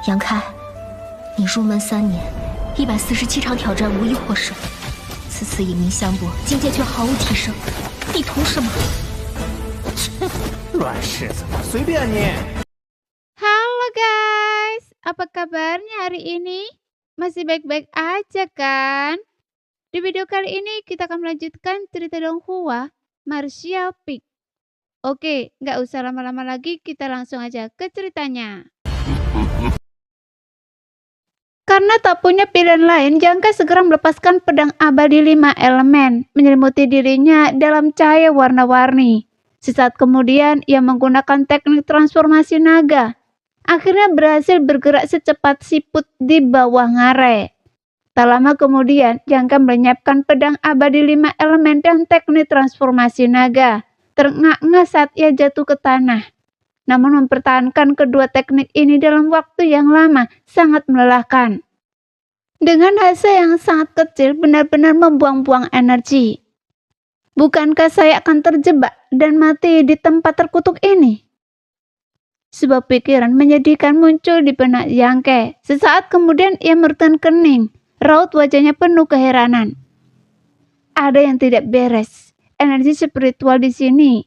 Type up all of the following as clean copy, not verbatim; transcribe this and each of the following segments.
杨开，你入门3年，147场挑战无一获胜，此次以名相搏，境界却毫无提升，你图什么？乱柿子，随便你。Halo guys, apa kabarnya hari ini? Masih baik-baik aja kan? Di video kali ini kita akan melanjutkan cerita Donghua Martial Peak. Oke, nggak usah lama-lama lagi, kita langsung aja ke ceritanya. Karena tak punya pilihan lain, Jangka segera melepaskan pedang abadi 5 elemen, menyelimuti dirinya dalam cahaya warna-warni. Sesaat kemudian, ia menggunakan teknik transformasi naga. Akhirnya berhasil bergerak secepat siput di bawah ngare. Tak lama kemudian, Jangka melenyapkan pedang abadi 5 elemen dan teknik transformasi naga. Terengah-engah saat ia jatuh ke tanah. Namun mempertahankan kedua teknik ini dalam waktu yang lama sangat melelahkan. Dengan hasil yang sangat kecil benar-benar membuang-buang energi. Bukankah saya akan terjebak dan mati di tempat terkutuk ini? Sebuah pikiran menyedihkan muncul di benak Jangke. Sesaat kemudian ia merutkan kening. Raut wajahnya penuh keheranan. Ada yang tidak beres. Energi spiritual di sini.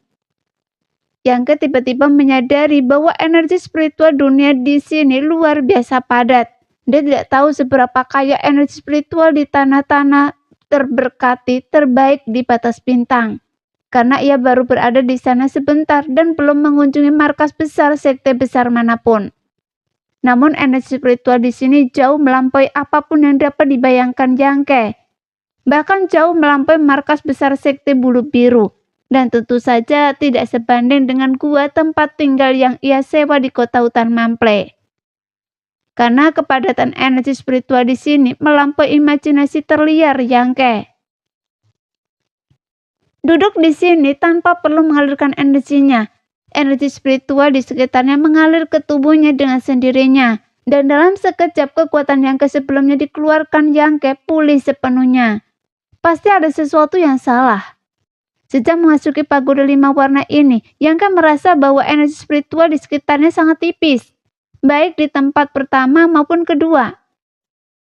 Jangke tiba-tiba menyadari bahwa energi spiritual dunia di sini luar biasa padat. Dia tidak tahu seberapa kaya energi spiritual di tanah-tanah terberkati terbaik di batas bintang. Karena ia baru berada di sana sebentar dan belum mengunjungi markas besar sekte besar manapun. Namun energi spiritual di sini jauh melampaui apapun yang dapat dibayangkan Jangke. Bahkan jauh melampaui markas besar sekte bulu biru. Dan tentu saja tidak sebanding dengan gua tempat tinggal yang ia sewa di kota hutan Mample. Karena kepadatan energi spiritual di sini melampaui imajinasi terliar Jangke. Duduk di sini tanpa perlu mengalirkan energinya. Energi spiritual di sekitarnya mengalir ke tubuhnya dengan sendirinya. Dan dalam sekejap kekuatan Jangke sebelumnya dikeluarkan Jangke pulih sepenuhnya. Pasti ada sesuatu yang salah. Sejak memasuki pagoda 5 warna ini, Jangke merasa bahwa energi spiritual di sekitarnya sangat tipis. Baik di tempat pertama maupun kedua.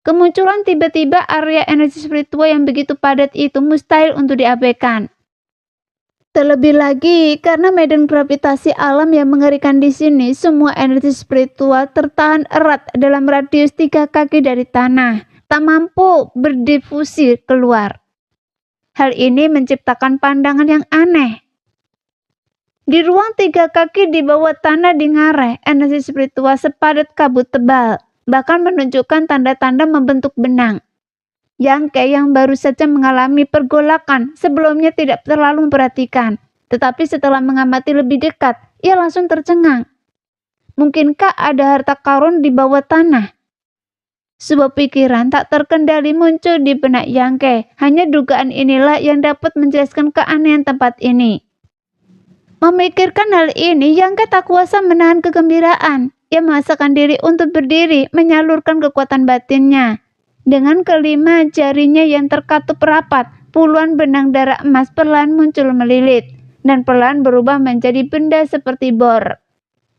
Kemunculan tiba-tiba area energi spiritual yang begitu padat itu mustahil untuk diabaikan. Terlebih lagi, karena medan gravitasi alam yang mengerikan di sini, semua energi spiritual tertahan erat dalam radius 3 kaki dari tanah, tak mampu berdifusi keluar. Hal ini menciptakan pandangan yang aneh. Di ruang 3 kaki di bawah tanah di ngare, energi spiritual sepadat kabut tebal, bahkan menunjukkan tanda-tanda membentuk benang. Jangke yang baru saja mengalami pergolakan sebelumnya tidak terlalu memperhatikan, tetapi setelah mengamati lebih dekat, ia langsung tercengang. Mungkinkah ada harta karun di bawah tanah? Sebuah pikiran tak terkendali muncul di benak Jangke. Hanya dugaan inilah yang dapat menjelaskan keanehan tempat ini. Memikirkan hal ini, Jangke tak kuasa menahan kegembiraan. Ia memaksakan diri untuk berdiri, menyalurkan kekuatan batinnya. Dengan kelima jarinya yang terkatup rapat, puluhan benang darah emas perlahan muncul melilit, dan perlahan berubah menjadi benda seperti bor.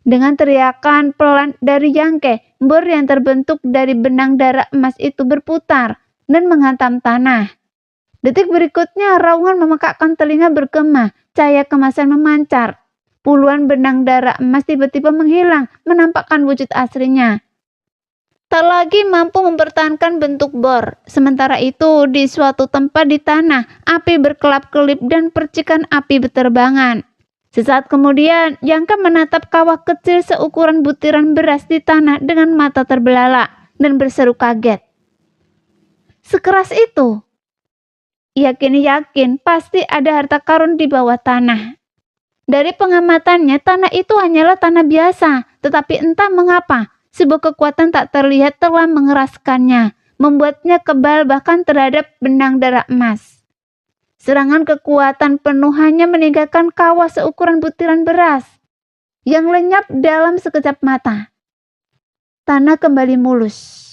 Dengan teriakan pelan dari Jangke, bor yang terbentuk dari benang darah emas itu berputar dan menghantam tanah. Detik berikutnya, raungan memekakkan telinga bergema, cahaya kemasan memancar. Puluhan benang darah emas tiba-tiba menghilang, menampakkan wujud aslinya. Tak lagi mampu mempertahankan bentuk bor. Sementara itu, di suatu tempat di tanah, api berkelap-kelip dan percikan api berterbangan. Sesaat kemudian, Jangka menatap kawah kecil seukuran butiran beras di tanah dengan mata terbelalak dan berseru kaget. Sekeras itu. Ia kini yakin pasti ada harta karun di bawah tanah. Dari pengamatannya, tanah itu hanyalah tanah biasa, tetapi entah mengapa, sebuah kekuatan tak terlihat telah mengeraskannya, membuatnya kebal bahkan terhadap benang darah emas. Serangan kekuatan penuh hanya meninggalkan kawah seukuran butiran beras yang lenyap dalam sekejap mata. Tanah kembali mulus.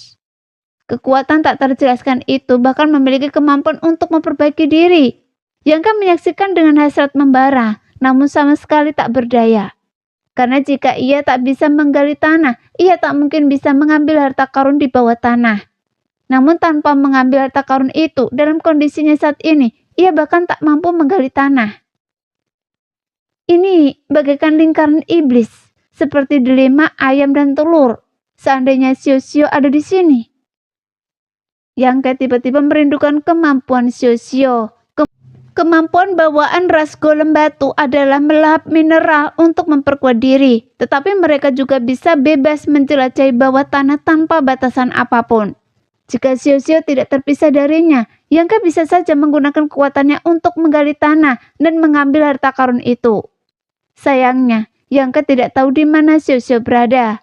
Kekuatan tak terjelaskan itu bahkan memiliki kemampuan untuk memperbaiki diri. Jangka menyaksikan dengan hasrat membara, namun sama sekali tak berdaya. Karena jika ia tak bisa menggali tanah, ia tak mungkin bisa mengambil harta karun di bawah tanah. Namun tanpa mengambil harta karun itu, dalam kondisinya saat ini, ia bahkan tak mampu menggali tanah. Ini bagaikan lingkaran iblis, seperti dilema ayam dan telur. Seandainya Xiao ada di sini. Yang tiba-tiba merindukan kemampuan Xiao. Kemampuan bawaan ras golem batu adalah melahap mineral untuk memperkuat diri, tetapi mereka juga bisa bebas menjelajahi bawah tanah tanpa batasan apapun. Jika Xiao tidak terpisah darinya, Yang bisa saja menggunakan kekuatannya untuk menggali tanah dan mengambil harta karun itu. Sayangnya, Yang tidak tahu di mana Xiao berada.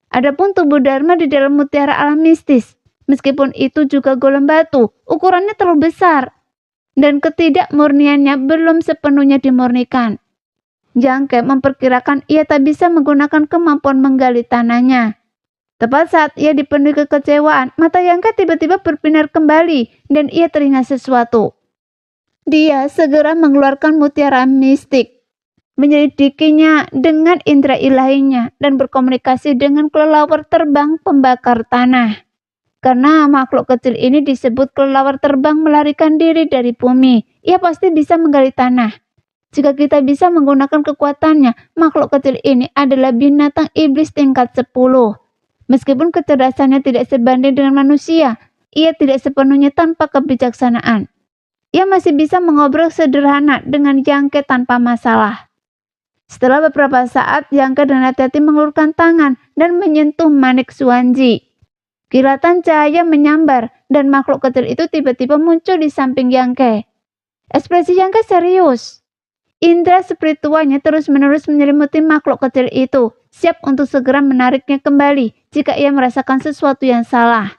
Adapun tubuh Dharma di dalam mutiara alam mistis, meskipun itu juga golem batu, ukurannya terlalu besar. Dan ketidakmurniannya belum sepenuhnya dimurnikan. Yang memperkirakan ia tak bisa menggunakan kemampuan menggali tanahnya. Tepat saat ia dipenuhi kekecewaan, mata Yang tiba-tiba berbinar kembali dan ia teringat sesuatu. Dia segera mengeluarkan mutiara mistik, menyelidikinya dengan indera ilahinya dan berkomunikasi dengan kelelawar terbang pembakar tanah. Karena makhluk kecil ini disebut kelelawar terbang melarikan diri dari bumi, ia pasti bisa menggali tanah. Jika kita bisa menggunakan kekuatannya, makhluk kecil ini adalah binatang iblis tingkat 10. Meskipun kecerdasannya tidak sebanding dengan manusia, ia tidak sepenuhnya tanpa kebijaksanaan. Ia masih bisa mengobrol sederhana dengan Yang tanpa masalah. Setelah beberapa saat, Yang dengan hati-hati mengulurkan tangan dan menyentuh Manik Xuanji. Kilatan cahaya menyambar dan makhluk kecil itu tiba-tiba muncul di samping Yang. Ekspresi Yang serius. Indra spiritualnya terus-menerus menyelimuti makhluk kecil itu, siap untuk segera menariknya kembali jika ia merasakan sesuatu yang salah.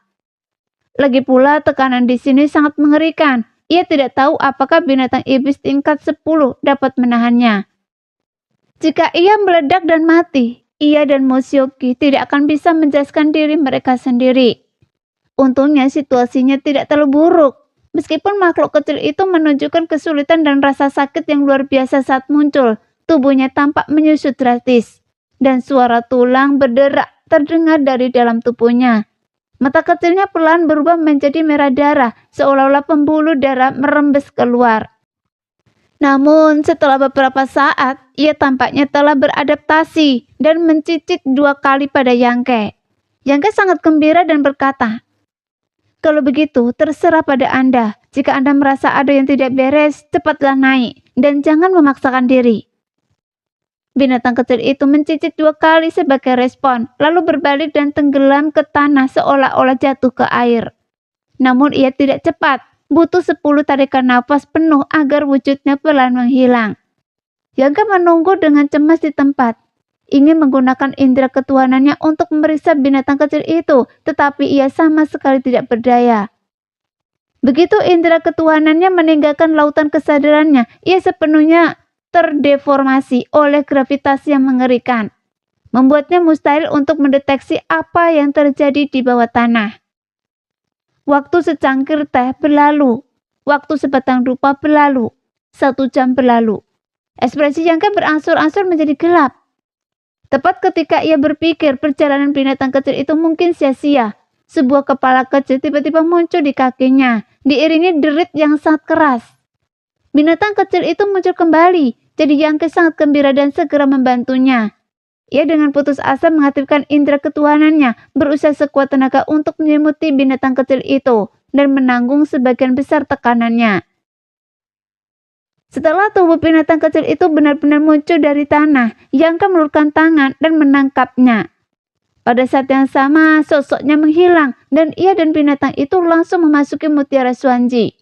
Lagi pula tekanan di sini sangat mengerikan. Ia tidak tahu apakah binatang iblis tingkat 10 dapat menahannya. Jika ia meledak dan mati, ia dan Mo Xiaoqi tidak akan bisa menjelaskan diri mereka sendiri. Untungnya situasinya tidak terlalu buruk. Meskipun makhluk kecil itu menunjukkan kesulitan dan rasa sakit yang luar biasa saat muncul, tubuhnya tampak menyusut drastis. Dan suara tulang berderak terdengar dari dalam tubuhnya. Mata kecilnya pelan berubah menjadi merah darah, seolah-olah pembuluh darah merembes keluar. Namun setelah beberapa saat, ia tampaknya telah beradaptasi dan mencicit 2 kali pada Yang. Yang sangat gembira dan berkata, "Kalau begitu, terserah pada Anda. Jika Anda merasa ada yang tidak beres, cepatlah naik dan jangan memaksakan diri." Binatang kecil itu mencicit 2 kali sebagai respon, lalu berbalik dan tenggelam ke tanah seolah-olah jatuh ke air. Namun ia tidak cepat. Butuh 10 tarikan nafas penuh agar wujudnya pelan menghilang. Yang menunggu dengan cemas di tempat, ingin menggunakan indera ketuhanannya untuk memeriksa binatang kecil itu, tetapi ia sama sekali tidak berdaya. Begitu indera ketuhanannya meninggalkan lautan kesadarannya, ia sepenuhnya terdeformasi oleh gravitasi yang mengerikan, membuatnya mustahil untuk mendeteksi apa yang terjadi di bawah tanah. Waktu secangkir teh berlalu, waktu sebatang dupa berlalu, 1 jam berlalu. Ekspresi Yang berangsur-angsur menjadi gelap. Tepat ketika ia berpikir perjalanan binatang kecil itu mungkin sia-sia, sebuah kepala kecil tiba-tiba muncul di kakinya, diiringi derit yang sangat keras. Binatang kecil itu muncul kembali, jadi Yang sangat gembira dan segera membantunya. Ia dengan putus asa mengaktifkan indera ketuhanannya, berusaha sekuat tenaga untuk menyelimuti binatang kecil itu dan menanggung sebagian besar tekanannya. Setelah tubuh binatang kecil itu benar-benar muncul dari tanah, Yang mengulurkan tangan dan menangkapnya. Pada saat yang sama, sosoknya menghilang dan ia dan binatang itu langsung memasuki mutiara Xuanji.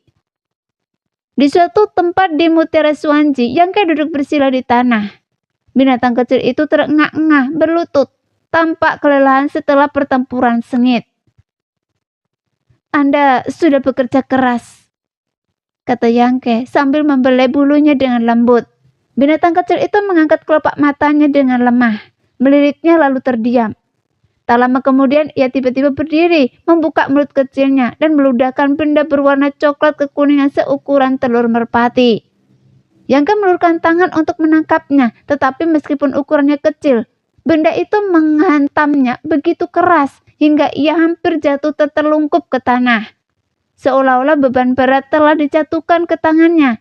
Di suatu tempat di mutiara Xuanji, Yang duduk bersila di tanah. Binatang kecil itu terengah-engah, berlutut, tampak kelelahan setelah pertempuran sengit. "Anda sudah bekerja keras," kata Yang sambil membelai bulunya dengan lembut. Binatang kecil itu mengangkat kelopak matanya dengan lemah, meliriknya lalu terdiam. Tak lama kemudian ia tiba-tiba berdiri, membuka mulut kecilnya dan meludahkan benda berwarna coklat kekuningan seukuran telur merpati. Yangka meluruskan tangan untuk menangkapnya, tetapi meskipun ukurannya kecil, benda itu menghantamnya begitu keras hingga ia hampir jatuh tertelungkup ke tanah. Seolah-olah beban berat telah dijatuhkan ke tangannya.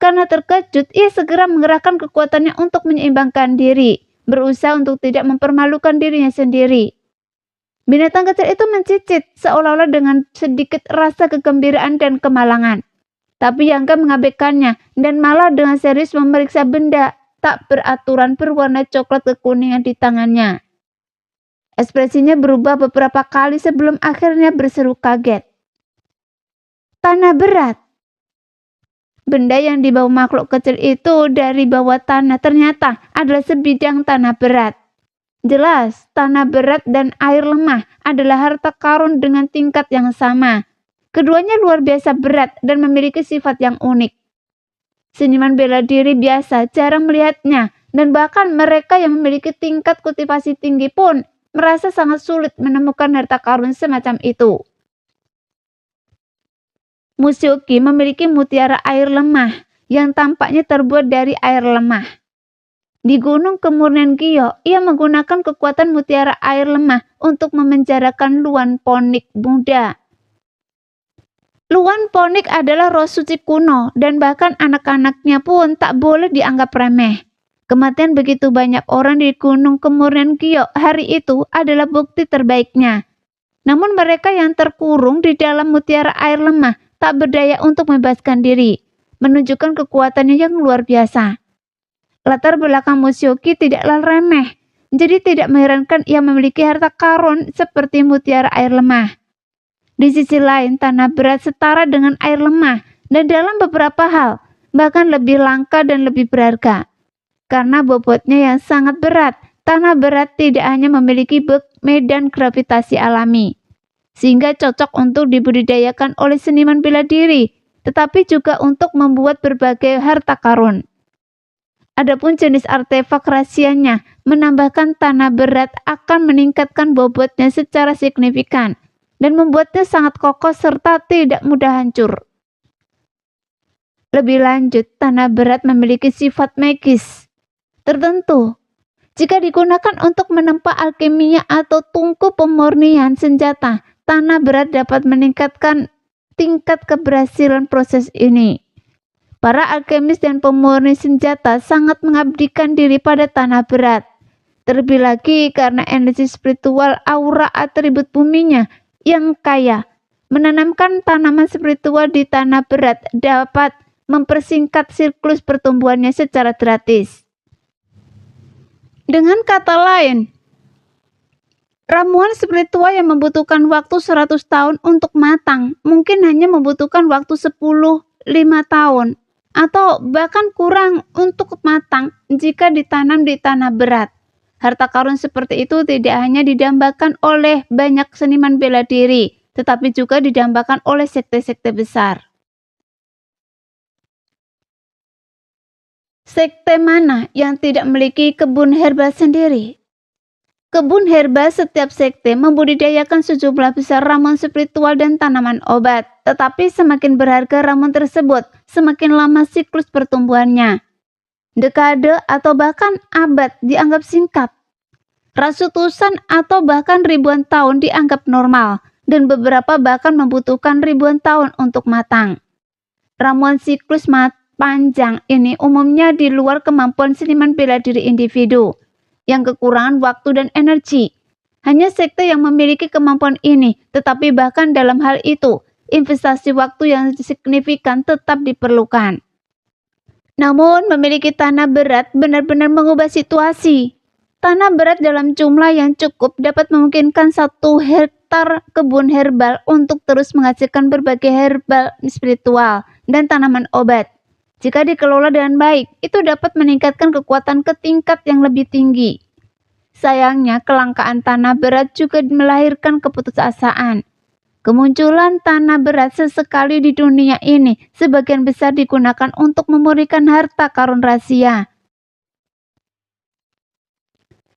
Karena terkejut, ia segera menggerakkan kekuatannya untuk menyeimbangkan diri, berusaha untuk tidak mempermalukan dirinya sendiri. Binatang kecil itu mencicit, seolah-olah dengan sedikit rasa kegembiraan dan kemalangan. Tapi Yangka mengabaikannya dan malah dengan serius memeriksa benda tak beraturan berwarna coklat kekuningan di tangannya. Ekspresinya berubah beberapa kali sebelum akhirnya berseru kaget. Tanah berat. Benda yang dibawa makhluk kecil itu dari bawah tanah ternyata adalah sebidang tanah berat. Jelas, tanah berat dan air lemah adalah harta karun dengan tingkat yang sama. Keduanya luar biasa berat dan memiliki sifat yang unik. Seniman bela diri biasa jarang melihatnya, dan bahkan mereka yang memiliki tingkat kultivasi tinggi pun merasa sangat sulit menemukan harta karun semacam itu. Musyoki memiliki mutiara air lemah yang tampaknya terbuat dari air lemah. Di Gunung Kemurnian Gyo, ia menggunakan kekuatan mutiara air lemah untuk memenjarakan Luan Ponik muda. Luan Ponik adalah roh suci kuno dan bahkan anak-anaknya pun tak boleh dianggap remeh. Kematian begitu banyak orang di Gunung Kemurnian Gyo hari itu adalah bukti terbaiknya. Namun mereka yang terkurung di dalam mutiara air lemah tak berdaya untuk membebaskan diri, menunjukkan kekuatannya yang luar biasa. Latar belakang Musyoki tidaklah remeh, jadi tidak mengherankan ia memiliki harta karun seperti mutiara air lemah. Di sisi lain, tanah berat setara dengan air lemah, dan dalam beberapa hal, bahkan lebih langka dan lebih berharga. Karena bobotnya yang sangat berat, tanah berat tidak hanya memiliki medan gravitasi alami, sehingga cocok untuk dibudidayakan oleh seniman bela diri, tetapi juga untuk membuat berbagai harta karun. Adapun jenis artefak rahasianya menambahkan tanah berat akan meningkatkan bobotnya secara signifikan dan membuatnya sangat kokoh serta tidak mudah hancur. Lebih lanjut, tanah berat memiliki sifat magis tertentu. Jika digunakan untuk menempa alkimia atau tungku pemurnian senjata, tanah berat dapat meningkatkan tingkat keberhasilan proses ini. Para alkemis dan pemurni senjata sangat mengabdikan diri pada tanah berat. Terlebih lagi karena energi spiritual aura atribut buminya yang kaya. Menanamkan tanaman spiritual di tanah berat dapat mempersingkat siklus pertumbuhannya secara gratis. Dengan kata lain, ramuan spiritual yang membutuhkan waktu 100 tahun untuk matang mungkin hanya membutuhkan waktu 5 tahun atau bahkan kurang untuk matang jika ditanam di tanah berat. Harta karun seperti itu tidak hanya didambakan oleh banyak seniman bela diri, tetapi juga didambakan oleh sekte-sekte besar. Sekte mana yang tidak memiliki kebun herbal sendiri? Kebun herbal setiap sekte membudidayakan sejumlah besar ramuan spiritual dan tanaman obat. Tetapi semakin berharga ramuan tersebut, semakin lama siklus pertumbuhannya. Dekade atau bahkan abad dianggap singkat. Ratusan atau bahkan ribuan tahun dianggap normal, dan beberapa bahkan membutuhkan ribuan tahun untuk matang. Ramuan siklus panjang ini umumnya di luar kemampuan seniman bela diri individu yang kekurangan waktu dan energi. Hanya sekte yang memiliki kemampuan ini, tetapi bahkan dalam hal itu, investasi waktu yang signifikan tetap diperlukan. Namun, memiliki tanah berat benar-benar mengubah situasi. Tanah berat dalam jumlah yang cukup dapat memungkinkan 1 hektar kebun herbal untuk terus menghasilkan berbagai herbal spiritual dan tanaman obat. Jika dikelola dengan baik, itu dapat meningkatkan kekuatan ke tingkat yang lebih tinggi. Sayangnya, kelangkaan tanah berat juga melahirkan keputusasaan. Kemunculan tanah berat sesekali di dunia ini sebagian besar digunakan untuk memurnikan harta karun rahasia,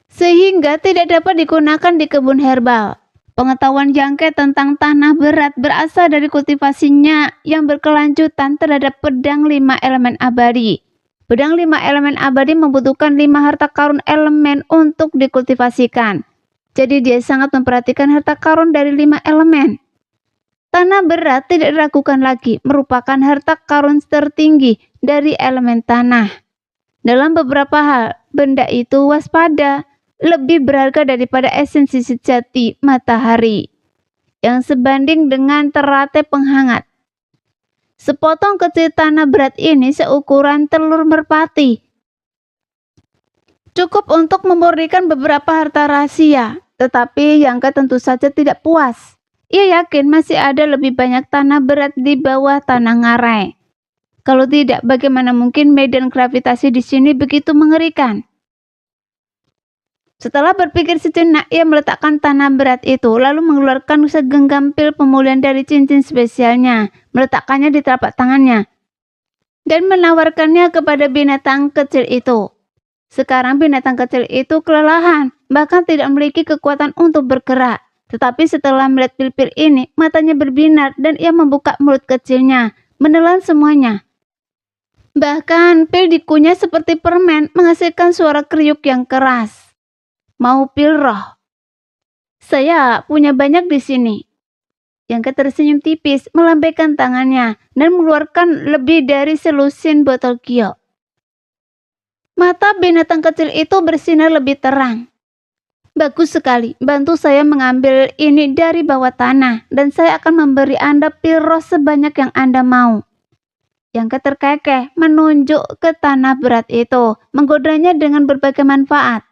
sehingga tidak dapat digunakan di kebun herbal. Pengetahuan Yangke tentang tanah berat berasal dari kultivasinya yang berkelanjutan terhadap pedang 5 elemen abadi. Pedang 5 elemen abadi membutuhkan 5 harta karun elemen untuk dikultivasikan. Jadi dia sangat memperhatikan harta karun dari 5 elemen. Tanah berat tidak diragukan lagi merupakan harta karun tertinggi dari elemen tanah. Dalam beberapa hal, benda itu waspada, lebih berharga daripada esensi sejati matahari yang sebanding dengan teratai penghangat. Sepotong kecil tanah berat ini seukuran telur merpati. Cukup untuk memurnikan beberapa harta rahasia, tetapi Yangke tentu saja tidak puas. Ia yakin masih ada lebih banyak tanah berat di bawah tanah ngarai. Kalau tidak, bagaimana mungkin medan gravitasi di sini begitu mengerikan? Setelah berpikir sejenak, ia meletakkan tanah berat itu, lalu mengeluarkan segenggam pil pemulihan dari cincin spesialnya, meletakkannya di telapak tangannya, dan menawarkannya kepada binatang kecil itu. Sekarang binatang kecil itu kelelahan, bahkan tidak memiliki kekuatan untuk bergerak. Tetapi setelah melihat pil-pil ini, matanya berbinar dan ia membuka mulut kecilnya, menelan semuanya. Bahkan pil dikunyah seperti permen, menghasilkan suara kriuk yang keras. Mau pil roh? Saya punya banyak di sini. Yangke tersenyum tipis, melambaikan tangannya, dan mengeluarkan lebih dari selusin botol giok. Mata binatang kecil itu bersinar lebih terang. Bagus sekali, bantu saya mengambil ini dari bawah tanah, dan saya akan memberi Anda pil roh sebanyak yang Anda mau. Yangke terkekeh menunjuk ke tanah berat itu, menggodanya dengan berbagai manfaat.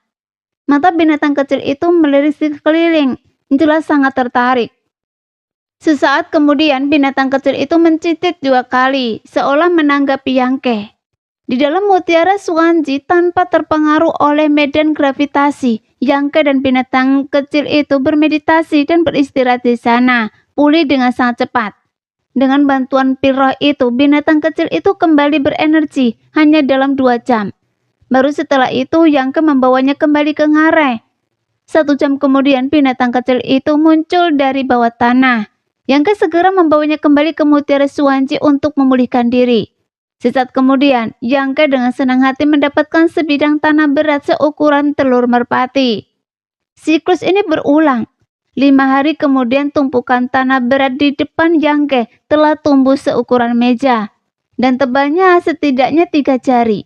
Mata binatang kecil itu melirik sekeliling, jelas sangat tertarik. Sesaat kemudian binatang kecil itu mencicit 2 kali, seolah menanggapi Yangke. Di dalam mutiara Suanji tanpa terpengaruh oleh medan gravitasi, Yangke dan binatang kecil itu bermeditasi dan beristirahat di sana, pulih dengan sangat cepat. Dengan bantuan pil roh itu, binatang kecil itu kembali berenergi hanya dalam 2 jam. Baru setelah itu Yangke membawanya kembali ke ngarai. 1 jam kemudian binatang kecil itu muncul dari bawah tanah. Yangke segera membawanya kembali ke mutiara Suanji untuk memulihkan diri. Sesaat kemudian Yangke dengan senang hati mendapatkan sebidang tanah berat seukuran telur merpati. Siklus ini berulang. 5 hari kemudian tumpukan tanah berat di depan Yangke telah tumbuh seukuran meja dan tebalnya setidaknya 3 jari.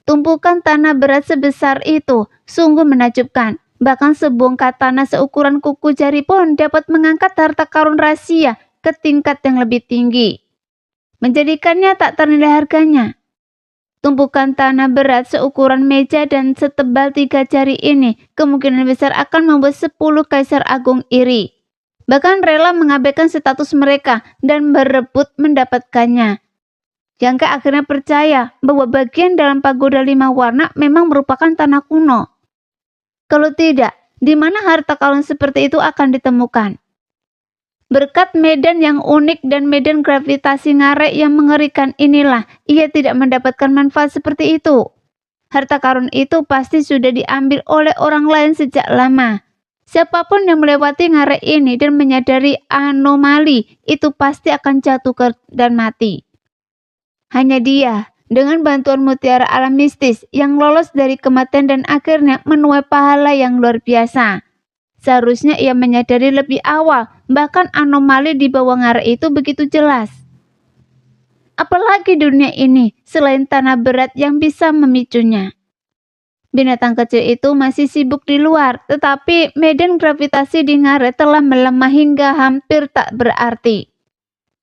Tumpukan tanah berat sebesar itu sungguh menakjubkan. Bahkan sebongkah tanah seukuran kuku jari pun dapat mengangkat harta karun rahasia ke tingkat yang lebih tinggi, menjadikannya tak ternilai harganya. Tumpukan tanah berat seukuran meja dan setebal 3 jari ini kemungkinan besar akan membuat 10 kaisar agung iri, bahkan rela mengabaikan status mereka dan berebut mendapatkannya. Yangke akhirnya percaya bahwa bagian dalam pagoda 5 warna memang merupakan tanah kuno. Kalau tidak, di mana harta karun seperti itu akan ditemukan? Berkat medan yang unik dan medan gravitasi ngarai yang mengerikan inilah, ia tidak mendapatkan manfaat seperti itu. Harta karun itu pasti sudah diambil oleh orang lain sejak lama. Siapapun yang melewati ngarai ini dan menyadari anomali, itu pasti akan jatuh dan mati. Hanya dia, dengan bantuan mutiara alam mistis yang lolos dari kematian dan akhirnya menuai pahala yang luar biasa. Seharusnya ia menyadari lebih awal, bahkan anomali di bawah ngarai itu begitu jelas. Apalagi dunia ini selain tanah berat yang bisa memicunya. Binatang kecil itu masih sibuk di luar, tetapi medan gravitasi di ngarai telah melemah hingga hampir tak berarti.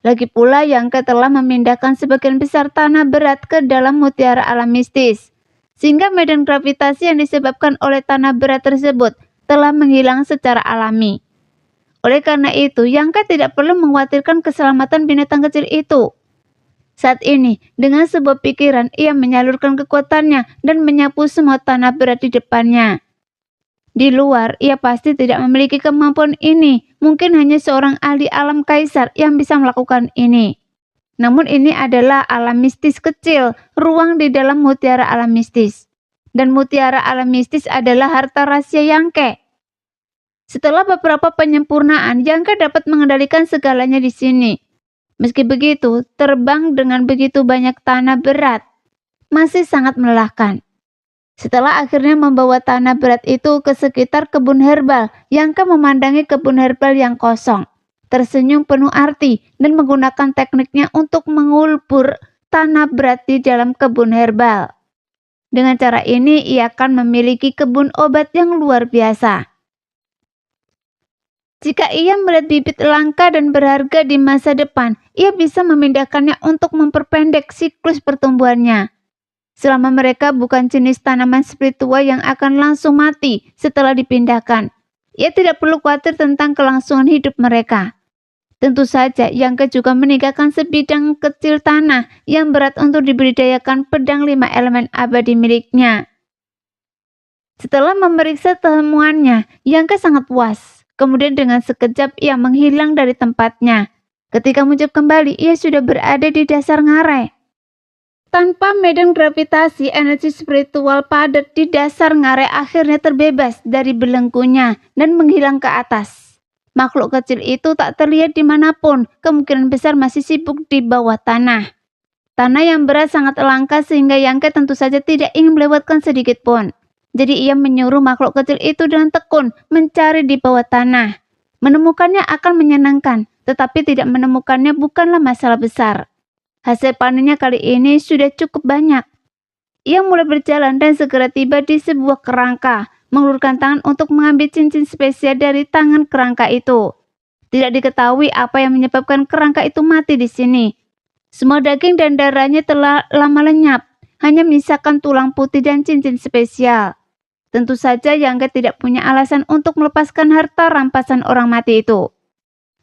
Lagi pula Yangke telah memindahkan sebagian besar tanah berat ke dalam mutiara alam mistis, sehingga medan gravitasi yang disebabkan oleh tanah berat tersebut telah menghilang secara alami. Oleh karena itu, Yangke tidak perlu mengkhawatirkan keselamatan binatang kecil itu. Saat ini, dengan sebuah pikiran, ia menyalurkan kekuatannya dan menyapu semua tanah berat di depannya. Di luar, ia pasti tidak memiliki kemampuan ini. Mungkin hanya seorang ahli alam kaisar yang bisa melakukan ini. Namun ini adalah alam mistis kecil, ruang di dalam mutiara alam mistis. Dan mutiara alam mistis adalah harta rahasia Yangke. Setelah beberapa penyempurnaan, Yangke dapat mengendalikan segalanya di sini. Meski begitu, terbang dengan begitu banyak tanah berat masih sangat melelahkan. Setelah akhirnya membawa tanah berat itu ke sekitar kebun herbal, Yangke memandangi kebun herbal yang kosong, tersenyum penuh arti dan menggunakan tekniknya untuk mengulbur tanah berat di dalam kebun herbal. Dengan cara ini, ia akan memiliki kebun obat yang luar biasa. Jika ia melihat bibit langka dan berharga di masa depan, ia bisa memindahkannya untuk memperpendek siklus pertumbuhannya. Selama mereka bukan jenis tanaman spiritual yang akan langsung mati setelah dipindahkan, ia tidak perlu khawatir tentang kelangsungan hidup mereka. Tentu saja, Yangke juga meninggalkan sebidang kecil tanah yang berat untuk dibudidayakan pedang 5 elemen abadi miliknya. Setelah memeriksa temuannya, Yangke sangat puas. Kemudian dengan sekejap ia menghilang dari tempatnya. Ketika muncul kembali, ia sudah berada di dasar ngarai. Tanpa medan gravitasi, energi spiritual padat di dasar ngarai akhirnya terbebas dari belenggunya dan menghilang ke atas. Makhluk kecil itu tak terlihat dimanapun, kemungkinan besar masih sibuk di bawah tanah. Tanah yang berat sangat langka sehingga Yangke tentu saja tidak ingin melewatkan sedikit pun. Jadi ia menyuruh makhluk kecil itu dengan tekun mencari di bawah tanah. Menemukannya akan menyenangkan, tetapi tidak menemukannya bukanlah masalah besar. Hasil panennya kali ini sudah cukup banyak. Ia mulai berjalan dan segera tiba di sebuah kerangka, mengulurkan tangan untuk mengambil cincin spesial dari tangan kerangka itu. Tidak diketahui apa yang menyebabkan kerangka itu mati di sini. Semua daging dan darahnya telah lama lenyap, hanya menyisakan tulang putih dan cincin spesial. Tentu saja Yangke tidak punya alasan untuk melepaskan harta rampasan orang mati itu.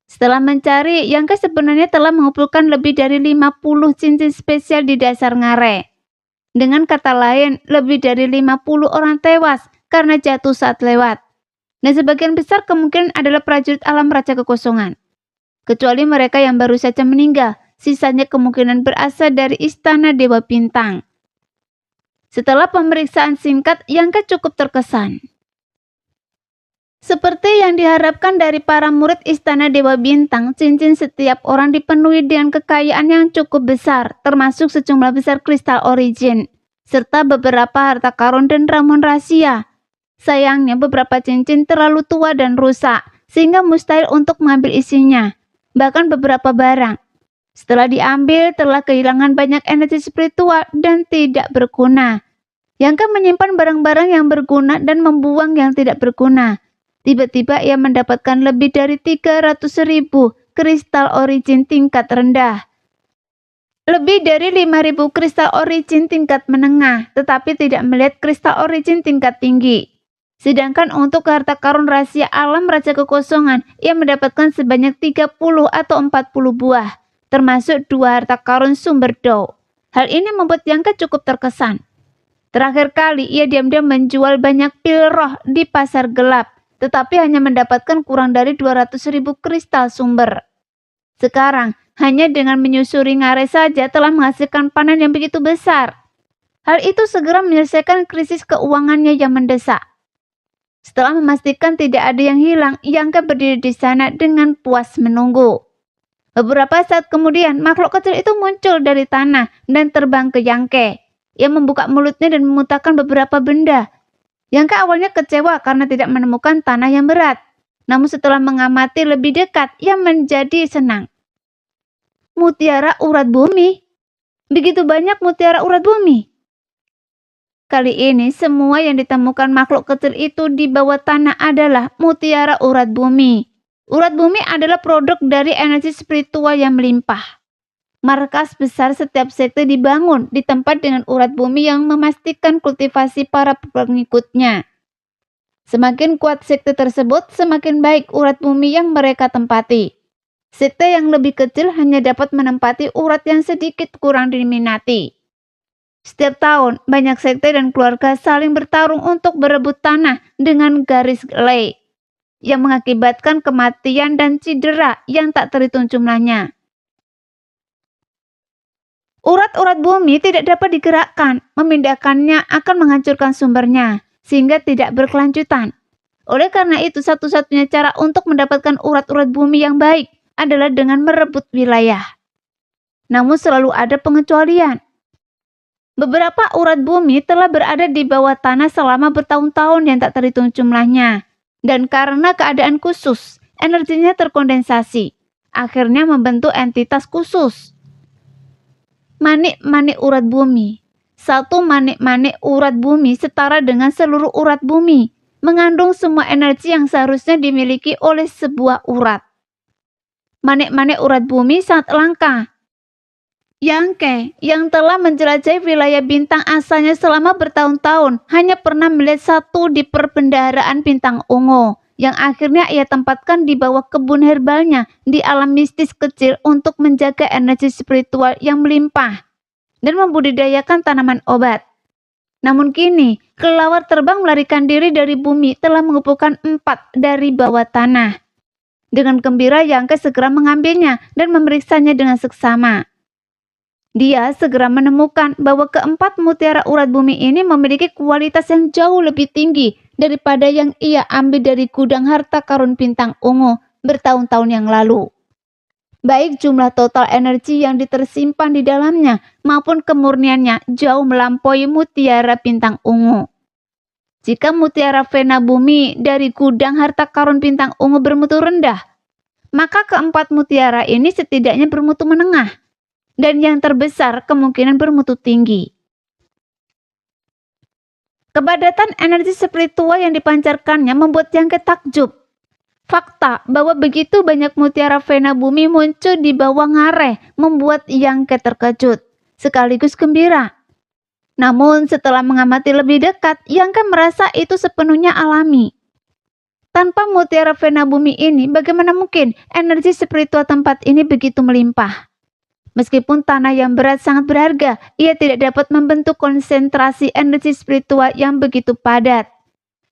Setelah mencari, Yangke sebenarnya telah mengumpulkan lebih dari 50 cincin spesial di dasar ngarai. Dengan kata lain, lebih dari 50 orang tewas karena jatuh saat lewat. Dan sebagian besar kemungkinan adalah prajurit alam Raja Kekosongan. Kecuali mereka yang baru saja meninggal, sisanya kemungkinan berasal dari Istana Dewa Bintang. Setelah pemeriksaan singkat, Yangke cukup terkesan. Seperti yang diharapkan dari para murid Istana Dewa Bintang, cincin setiap orang dipenuhi dengan kekayaan yang cukup besar, termasuk sejumlah besar kristal origin, serta beberapa harta karun dan ramuan rahasia. Sayangnya beberapa cincin terlalu tua dan rusak, sehingga mustahil untuk mengambil isinya. Bahkan beberapa barang, setelah diambil, telah kehilangan banyak energi spiritual dan tidak berguna. Yangke menyimpan barang-barang yang berguna dan membuang yang tidak berguna. Tiba-tiba ia mendapatkan lebih dari 300.000 kristal origin tingkat rendah. Lebih dari 5.000 kristal origin tingkat menengah, tetapi tidak melihat kristal origin tingkat tinggi. Sedangkan untuk harta karun rahasia alam Raja Kekosongan, ia mendapatkan sebanyak 30 atau 40 buah, termasuk 2 harta karun sumber Dao. Hal ini membuat Yangke cukup terkesan. Terakhir kali ia diam-diam menjual banyak pil roh di pasar gelap, tetapi hanya mendapatkan kurang dari 200.000 kristal sumber. Sekarang, hanya dengan menyusuri ngarai saja telah menghasilkan panen yang begitu besar. Hal itu segera menyelesaikan krisis keuangannya yang mendesak. Setelah memastikan tidak ada yang hilang, Yangke berdiri di sana dengan puas menunggu. Beberapa saat kemudian, makhluk kecil itu muncul dari tanah dan terbang ke Yangke. Ia membuka mulutnya dan memuntahkan beberapa benda. Yangke awalnya kecewa karena tidak menemukan tanah yang berat. Namun setelah mengamati lebih dekat, ia menjadi senang. Mutiara urat bumi. Begitu banyak mutiara urat bumi. Kali ini semua yang ditemukan makhluk kecil itu di bawah tanah adalah mutiara urat bumi. Urat bumi adalah produk dari energi spiritual yang melimpah. Markas besar setiap sekte dibangun di tempat dengan urat bumi yang memastikan kultivasi para pengikutnya. Semakin kuat sekte tersebut, semakin baik urat bumi yang mereka tempati. Sekte yang lebih kecil hanya dapat menempati urat yang sedikit kurang diminati. Setiap tahun, banyak sekte dan keluarga saling bertarung untuk berebut tanah dengan garis lei, yang mengakibatkan kematian dan cedera yang tak terhitung jumlahnya. Urat-urat bumi tidak dapat digerakkan, memindahkannya akan menghancurkan sumbernya, sehingga tidak berkelanjutan. Oleh karena itu, satu-satunya cara untuk mendapatkan urat-urat bumi yang baik adalah dengan merebut wilayah. Namun selalu ada pengecualian. Beberapa urat bumi telah berada di bawah tanah selama bertahun-tahun yang tak terhitung jumlahnya. Dan karena keadaan khusus, energinya terkondensasi. Akhirnya membentuk entitas khusus. Manik-manik urat bumi. Satu manik-manik urat bumi setara dengan seluruh urat bumi, mengandung semua energi yang seharusnya dimiliki oleh sebuah urat. Manik-manik urat bumi sangat langka. Yangke yang telah menjelajahi wilayah bintang asalnya selama bertahun-tahun hanya pernah melihat satu di perbendaharaan bintang ungu, yang akhirnya ia tempatkan di bawah kebun herbalnya di alam mistis kecil untuk menjaga energi spiritual yang melimpah dan membudidayakan tanaman obat. Namun kini, kelelawar terbang melarikan diri dari bumi telah mengumpulkan 4 dari bawah tanah. Dengan gembira, Yangke segera mengambilnya dan memeriksanya dengan seksama. Dia segera menemukan bahwa keempat mutiara urat bumi ini memiliki kualitas yang jauh lebih tinggi daripada yang ia ambil dari gudang harta karun bintang ungu bertahun-tahun yang lalu. Baik jumlah total energi yang tersimpan di dalamnya maupun kemurniannya jauh melampaui mutiara bintang ungu. Jika mutiara Vena bumi dari gudang harta karun bintang ungu bermutu rendah, maka keempat mutiara ini setidaknya bermutu menengah. Dan yang terbesar kemungkinan bermutu tinggi. Kepadatan energi spiritual yang dipancarkannya membuat Yangke takjub. Fakta bahwa begitu banyak mutiara Vena bumi muncul di bawah Ngare membuat Yangke terkejut, sekaligus gembira. Namun setelah mengamati lebih dekat, Yangke merasa itu sepenuhnya alami. Tanpa mutiara Vena bumi ini, bagaimana mungkin energi spiritual tempat ini begitu melimpah? Meskipun tanah yang berat sangat berharga, ia tidak dapat membentuk konsentrasi energi spiritual yang begitu padat.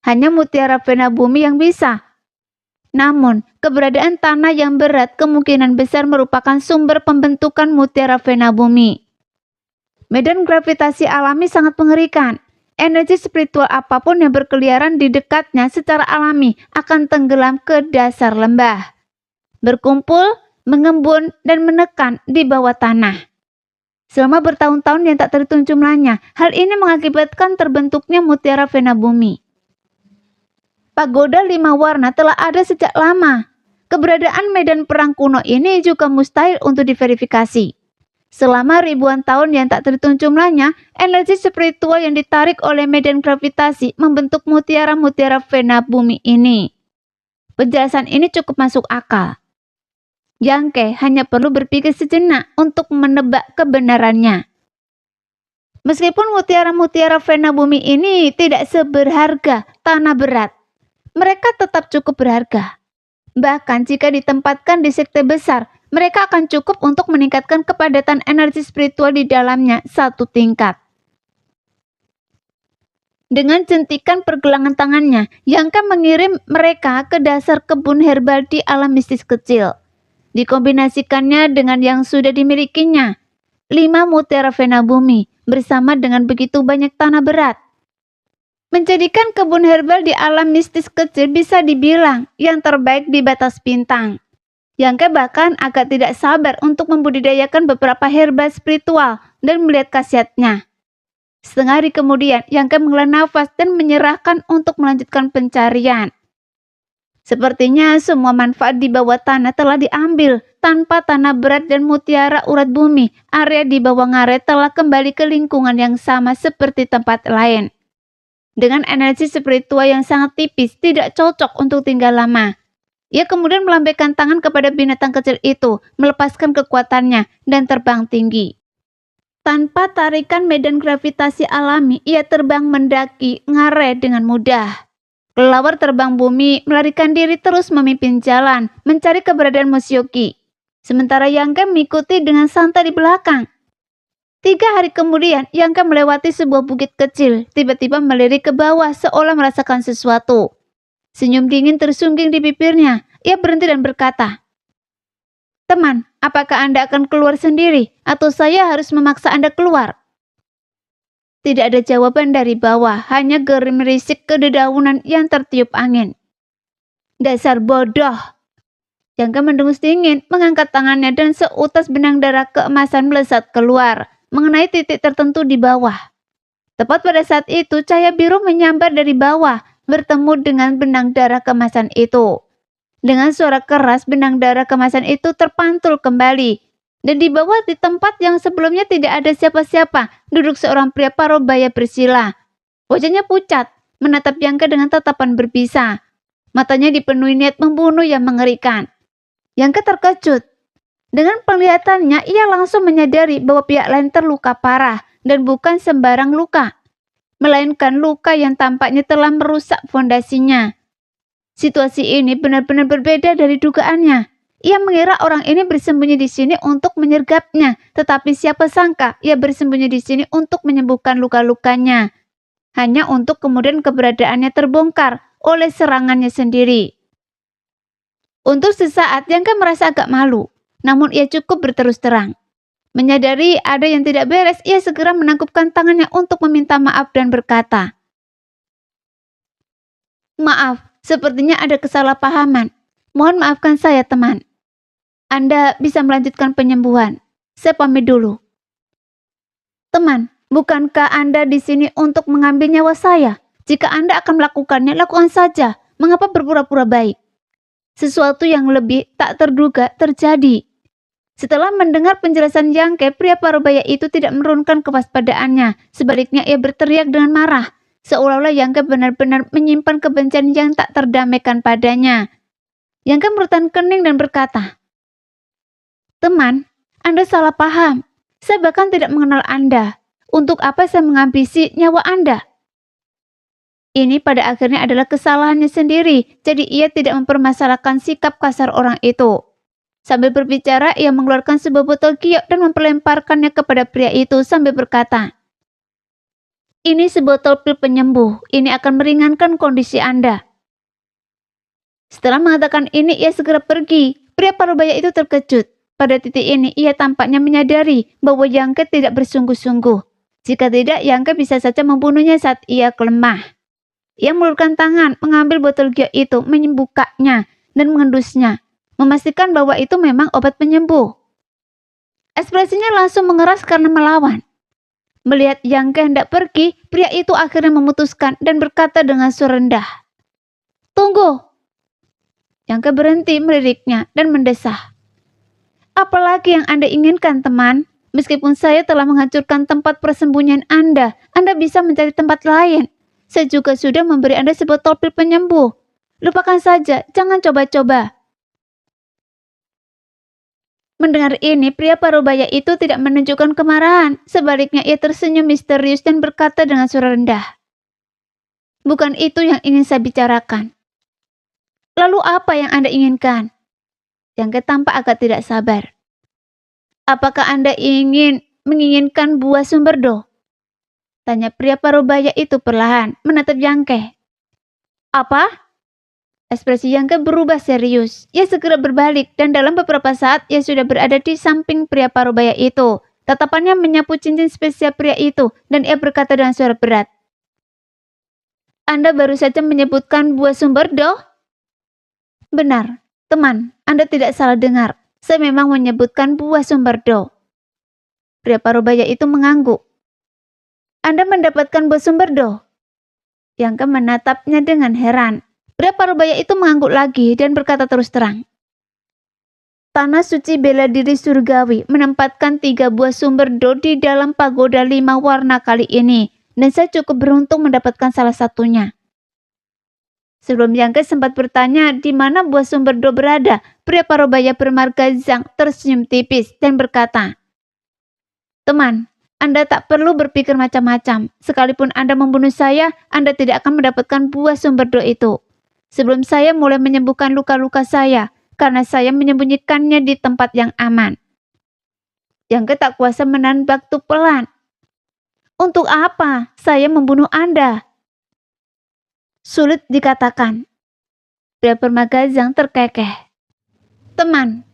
Hanya mutiara Vena bumi yang bisa. Namun, keberadaan tanah yang berat kemungkinan besar merupakan sumber pembentukan mutiara Vena bumi. Medan gravitasi alami sangat mengerikan. Energi spiritual apapun yang berkeliaran di dekatnya secara alami akan tenggelam ke dasar lembah. Berkumpul, mengembun, dan menekan di bawah tanah. Selama bertahun-tahun yang tak terhitung jumlahnya, hal ini mengakibatkan terbentuknya mutiara Vena bumi. Pagoda 5 warna telah ada sejak lama. Keberadaan medan perang kuno ini juga mustahil untuk diverifikasi. Selama ribuan tahun yang tak terhitung jumlahnya, energi spiritual yang ditarik oleh medan gravitasi membentuk mutiara-mutiara Vena bumi ini. Penjelasan ini cukup masuk akal. Yangke hanya perlu berpikir sejenak untuk menebak kebenarannya. Meskipun mutiara-mutiara Vena bumi ini tidak seberharga tanah berat, mereka tetap cukup berharga. Bahkan jika ditempatkan di sekte besar, mereka akan cukup untuk meningkatkan kepadatan energi spiritual di dalamnya 1 tingkat. Dengan jentikan pergelangan tangannya, Yangke mengirim mereka ke dasar kebun herbal di alam mistis kecil. Dikombinasikannya dengan yang sudah dimilikinya, 5 mutiara Vena bumi bersama dengan begitu banyak tanah berat. Menjadikan kebun herbal di alam mistis kecil bisa dibilang yang terbaik di batas bintang. Yangke bahkan agak tidak sabar untuk membudidayakan beberapa herba spiritual dan melihat khasiatnya. Setengah hari kemudian, Yangke menghela nafas dan menyerahkan untuk melanjutkan pencarian. Sepertinya semua manfaat di bawah tanah telah diambil. Tanpa tanah berat dan mutiara urat bumi, area di bawah Ngare telah kembali ke lingkungan yang sama seperti tempat lain. Dengan energi spiritual yang sangat tipis, tidak cocok untuk tinggal lama. Ia kemudian melambaikan tangan kepada binatang kecil itu, melepaskan kekuatannya, dan terbang tinggi. Tanpa tarikan medan gravitasi alami, ia terbang mendaki Ngare dengan mudah. Kelelawar terbang bumi melarikan diri terus memimpin jalan, mencari keberadaan Musyoki. Sementara Yangke mengikuti dengan santai di belakang. 3 hari kemudian, Yangke melewati sebuah bukit kecil, tiba-tiba melirik ke bawah seolah merasakan sesuatu. Senyum dingin tersungging di bibirnya. Ia berhenti dan berkata, "Teman, apakah Anda akan keluar sendiri, atau saya harus memaksa Anda keluar?" Tidak ada jawaban dari bawah, hanya gerimisik kededaunan yang tertiup angin. Dasar bodoh. Jangka mendengus dingin, mengangkat tangannya dan seutas benang darah keemasan melesat keluar, mengenai titik tertentu di bawah. Tepat pada saat itu, cahaya biru menyambar dari bawah, bertemu dengan benang darah keemasan itu. Dengan suara keras, benang darah kemasan itu terpantul kembali. Dan di bawah di tempat yang sebelumnya tidak ada siapa-siapa, duduk seorang pria parubaya bersila. Wajahnya pucat, menatap Yangke dengan tatapan berbisa. Matanya dipenuhi niat membunuh yang mengerikan. Yangke terkejut. Dengan penglihatannya, ia langsung menyadari bahwa pihak lain terluka parah dan bukan sembarang luka, melainkan luka yang tampaknya telah merusak fondasinya. Situasi ini benar-benar berbeda dari dugaannya. Ia mengira orang ini bersembunyi di sini untuk menyergapnya, tetapi siapa sangka ia bersembunyi di sini untuk menyembuhkan luka-lukanya, hanya untuk kemudian keberadaannya terbongkar oleh serangannya sendiri. Untuk sesaat Yangke merasa agak malu, namun ia cukup berterus terang. Menyadari ada yang tidak beres, ia segera menangkupkan tangannya untuk meminta maaf dan berkata, "Maaf, sepertinya ada kesalahpahaman. Mohon maafkan saya, teman. Anda bisa melanjutkan penyembuhan. Saya pamit dulu." "Teman, bukankah Anda di sini untuk mengambil nyawa saya? Jika Anda akan melakukannya, lakukan saja. Mengapa berpura-pura baik?" Sesuatu yang lebih tak terduga terjadi. Setelah mendengar penjelasan Yangke, pria parubaya itu tidak menurunkan kewaspadaannya. Sebaliknya ia berteriak dengan marah, seolah-olah Yangke benar-benar menyimpan kebencian yang tak terdamaikan padanya. Yangke merutan kening dan berkata, "Teman, Anda salah paham. Saya bahkan tidak mengenal Anda. Untuk apa saya mengambisi nyawa Anda?" Ini pada akhirnya adalah kesalahannya sendiri, jadi ia tidak mempermasalahkan sikap kasar orang itu. Sambil berbicara, ia mengeluarkan sebuah botol giok dan memperlemparkannya kepada pria itu sambil berkata, "Ini sebotol pil penyembuh, ini akan meringankan kondisi Anda." Setelah mengatakan ini, ia segera pergi. Pria parubaya itu terkejut. Pada titik ini, ia tampaknya menyadari bahwa Yangke tidak bersungguh-sungguh. Jika tidak, Yangke bisa saja membunuhnya saat ia kelemah. Ia mengulurkan tangan, mengambil botol giok itu, membukanya, dan mengendusnya, memastikan bahwa itu memang obat penyembuh. Ekspresinya langsung mengeras karena melawan. Melihat Yangke hendak pergi, pria itu akhirnya memutuskan dan berkata dengan suara rendah, "Tunggu." Yangke berhenti meliriknya dan mendesah, "Apalagi yang Anda inginkan, teman? Meskipun saya telah menghancurkan tempat persembunyian Anda bisa mencari tempat lain. Saya juga sudah memberi Anda sebotol pil penyembuh. Lupakan saja, jangan coba-coba." Mendengar ini, pria parubaya itu tidak menunjukkan kemarahan. Sebaliknya, ia tersenyum misterius dan berkata dengan suara rendah, "Bukan itu yang ingin saya bicarakan." "Lalu apa yang Anda inginkan?" Yangke tampak agak tidak sabar. "Apakah Anda menginginkan buah sumberdo?" Tanya pria parubaya itu perlahan, menatap Yangke. "Apa?" Ekspresi Yangke berubah serius. Ia segera berbalik dan dalam beberapa saat ia sudah berada di samping pria parubaya itu. Tatapannya menyapu cincin spesial pria itu dan ia berkata dengan suara berat, "Anda baru saja menyebutkan buah sumberdo?" "Benar, teman, Anda tidak salah dengar. Saya memang menyebutkan buah sumberdo." Pria parubaya itu mengangguk. "Anda mendapatkan buah sumberdo?" Yangke menatapnya dengan heran. Pria parubaya itu mengangguk lagi dan berkata terus terang, "Tanah suci bela diri surgawi menempatkan 3 buah sumberdo di dalam pagoda 5 warna kali ini, dan saya cukup beruntung mendapatkan salah satunya." Sebelum Yangke sempat bertanya di mana buah sumberdo berada, pria parubaya bermarga Zhang tersenyum tipis dan berkata, "Teman, Anda tak perlu berpikir macam-macam. Sekalipun Anda membunuh saya, Anda tidak akan mendapatkan buah sumberdo itu. Sebelum saya mulai menyembuhkan luka-luka saya, karena saya menyembunyikannya di tempat yang aman." Yangke tak kuasa menahan batuk pelan. "Untuk apa saya membunuh Anda?" "Sulit dikatakan." Pria bermarga Zhang terkekeh. "Teman,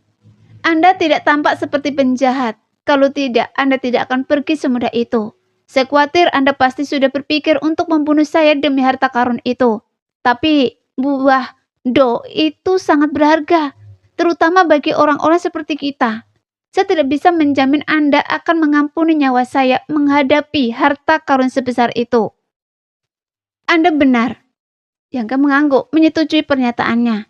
Anda tidak tampak seperti penjahat. Kalau tidak, Anda tidak akan pergi semudah itu. Saya khawatir Anda pasti sudah berpikir untuk membunuh saya demi harta karun itu. Tapi buah Do itu sangat berharga, terutama bagi orang-orang seperti kita. Saya tidak bisa menjamin Anda akan mengampuni nyawa saya menghadapi harta karun sebesar itu. Anda benar. Yangka mengangguk, menyetujui pernyataannya.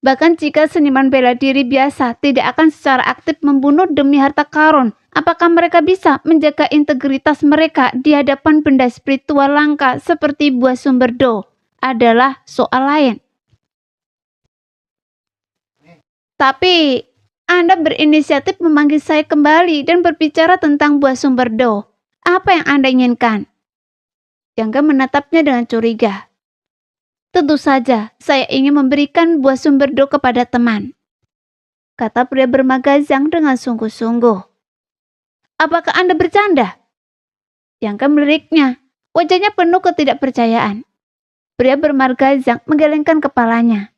Bahkan jika seniman bela diri biasa tidak akan secara aktif membunuh demi harta karun, apakah mereka bisa menjaga integritas mereka di hadapan benda spiritual langka seperti buah sumber do? Adalah soal lain. Tapi Anda berinisiatif memanggil saya kembali dan berbicara tentang buah sumber do. Apa yang Anda inginkan? Yangka menatapnya dengan curiga. Tentu saja, saya ingin memberikan buah sumber do kepada teman, kata pria bermagazang dengan sungguh-sungguh. Apakah Anda bercanda? Yangka meliriknya, wajahnya penuh ketidakpercayaan. Pria bermagazang menggelengkan kepalanya.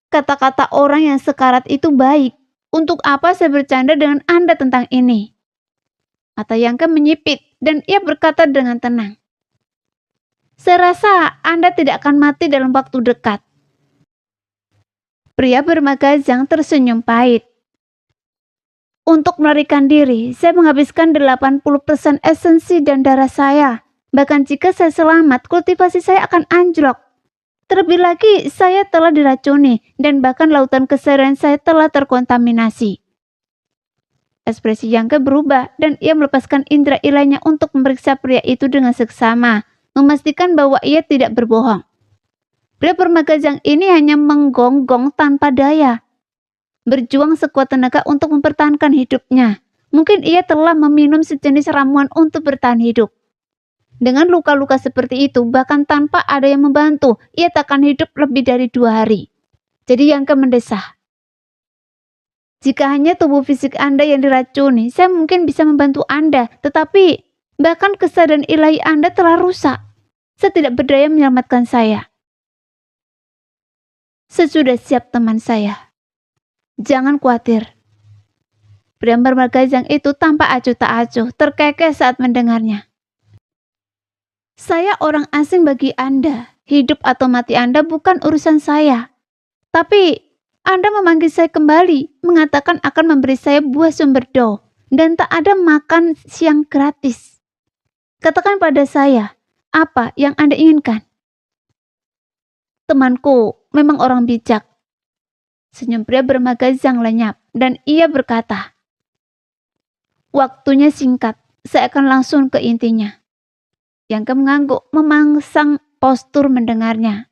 Kata-kata orang yang sekarat itu baik. Untuk apa saya bercanda dengan Anda tentang ini? Mata Yangka menyipit dan ia berkata dengan tenang. Saya rasa Anda tidak akan mati dalam waktu dekat. Pria bermagazang tersenyum pahit. Untuk melarikan diri, saya menghabiskan 80% esensi dan darah saya. Bahkan jika saya selamat, kultivasi saya akan anjlok. Terlebih lagi, saya telah diracuni dan bahkan lautan keseharian saya telah terkontaminasi. Ekspresi Yangka berubah dan ia melepaskan indera ilahnya untuk memeriksa pria itu dengan seksama, memastikan bahwa ia tidak berbohong. Pria bermagazang ini hanya menggonggong tanpa daya, berjuang sekuat tenaga untuk mempertahankan hidupnya. Mungkin ia telah meminum sejenis ramuan untuk bertahan hidup. Dengan luka-luka seperti itu, bahkan tanpa ada yang membantu, ia takkan hidup lebih dari 2 hari. Jadi Yangka mendesah. Jika hanya tubuh fisik Anda yang diracuni, saya mungkin bisa membantu Anda, tetapi bahkan kesadaran ilahi Anda telah rusak. Saya tidak berdaya menyelamatkan saya. Sesudah siap teman saya. Jangan khawatir. Pria bermagazang itu tampak acuh tak acuh, terkekeh saat mendengarnya. Saya orang asing bagi Anda. Hidup atau mati Anda bukan urusan saya. Tapi Anda memanggil saya kembali, mengatakan akan memberi saya buah sumber do, dan tak ada makan siang gratis. Katakan pada saya, apa yang Anda inginkan? Temanku memang orang bijak. Senyum pria bermagazang lenyap dan ia berkata, waktunya singkat, saya akan langsung ke intinya. Yangka mengangguk, memangsang postur mendengarnya.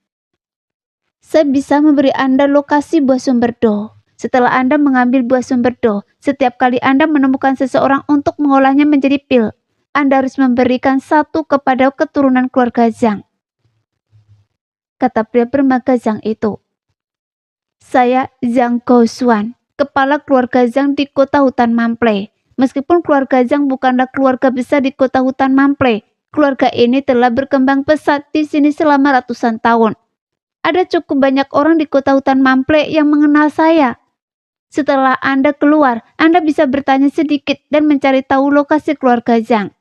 Saya bisa memberi Anda lokasi buah sumber do. Setelah Anda mengambil buah sumber do, setiap kali Anda menemukan seseorang untuk mengolahnya menjadi pil, Anda harus memberikan 1 kepada keturunan keluarga Zhang. Kata pria bermagazang itu. Saya Zhang Gaoxuan, kepala keluarga Zhang di kota hutan Mample. Meskipun keluarga Zhang bukanlah keluarga besar di kota hutan Mample, keluarga ini telah berkembang pesat di sini selama ratusan tahun. Ada cukup banyak orang di kota hutan Mample yang mengenal saya. Setelah Anda keluar, Anda bisa bertanya sedikit dan mencari tahu lokasi keluarga Zhang.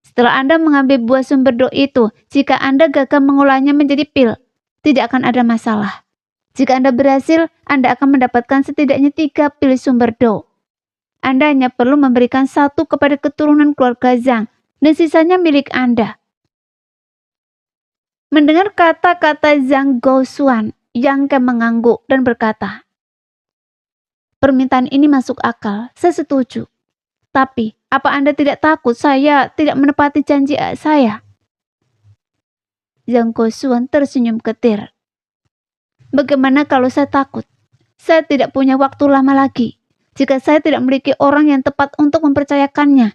Setelah Anda mengambil buah sumber do itu, jika Anda gagal mengolahnya menjadi pil, tidak akan ada masalah. Jika Anda berhasil, Anda akan mendapatkan setidaknya 3 pil sumber do. Anda hanya perlu memberikan 1 kepada keturunan keluarga Zhang, dan sisanya milik Anda. Mendengar kata-kata Zhang Gaoxuan, Yangka mengangguk dan berkata, permintaan ini masuk akal, saya setuju. Tapi, apa Anda tidak takut saya tidak menepati janji saya? Zhang Gaoxuan tersenyum ketir. Bagaimana kalau saya takut? Saya tidak punya waktu lama lagi. Jika saya tidak memiliki orang yang tepat untuk mempercayakannya,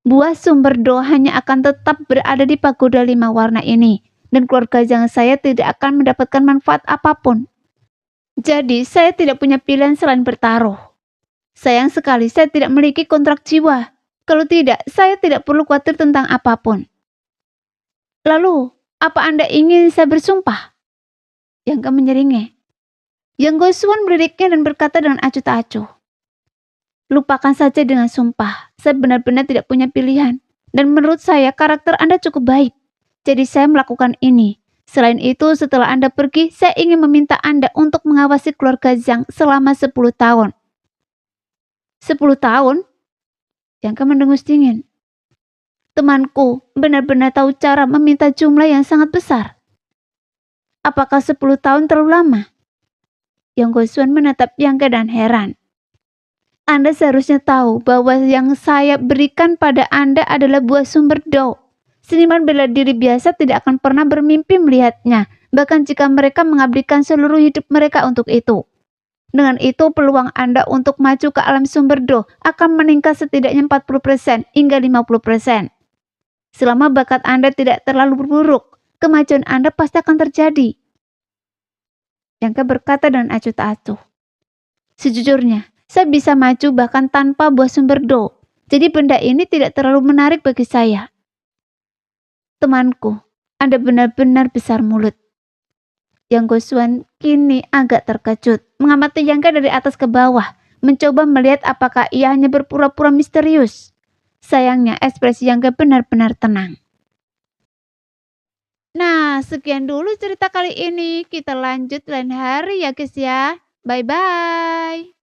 buah sumber do hanya akan tetap berada di pagoda 5 warna ini, dan keluarga Zhang saya tidak akan mendapatkan manfaat apapun. Jadi, saya tidak punya pilihan selain bertaruh. Sayang sekali saya tidak memiliki kontrak jiwa. Kalau tidak, saya tidak perlu khawatir tentang apapun. Lalu, apa Anda ingin saya bersumpah? Yangka menyeringai. Yang Gaoxuan meliriknya dan berkata dengan acuh tak acuh. Lupakan saja dengan sumpah. Saya benar-benar tidak punya pilihan. Dan menurut saya, karakter Anda cukup baik. Jadi saya melakukan ini. Selain itu, setelah Anda pergi, saya ingin meminta Anda untuk mengawasi keluarga Zhang selama 10 tahun. 10 tahun? Jangka mendengus dingin. Temanku benar-benar tahu cara meminta jumlah yang sangat besar. Apakah 10 tahun terlalu lama? Yang Gosuan menatap Yang Ke dan heran. Anda seharusnya tahu bahwa yang saya berikan pada Anda adalah buah sumber do. Seniman bela diri biasa tidak akan pernah bermimpi melihatnya, bahkan jika mereka mengabdikan seluruh hidup mereka untuk itu. Dengan itu, peluang Anda untuk maju ke alam sumber do akan meningkat setidaknya 40% hingga 50%. Selama bakat Anda tidak terlalu buruk, kemajuan Anda pasti akan terjadi. Yang Ke berkata dengan acuh tak acuh. Sejujurnya, saya bisa maju bahkan tanpa buah sumber do. Jadi benda ini tidak terlalu menarik bagi saya. Temanku, Anda benar-benar besar mulut. Yang Gosuan kini agak terkejut, mengamati Yang Ke dari atas ke bawah, mencoba melihat apakah ia hanya berpura-pura misterius. Sayangnya ekspresi Yang Ke benar-benar tenang. Nah, sekian dulu cerita kali ini. Kita lanjut lain hari ya guys ya. Bye-bye.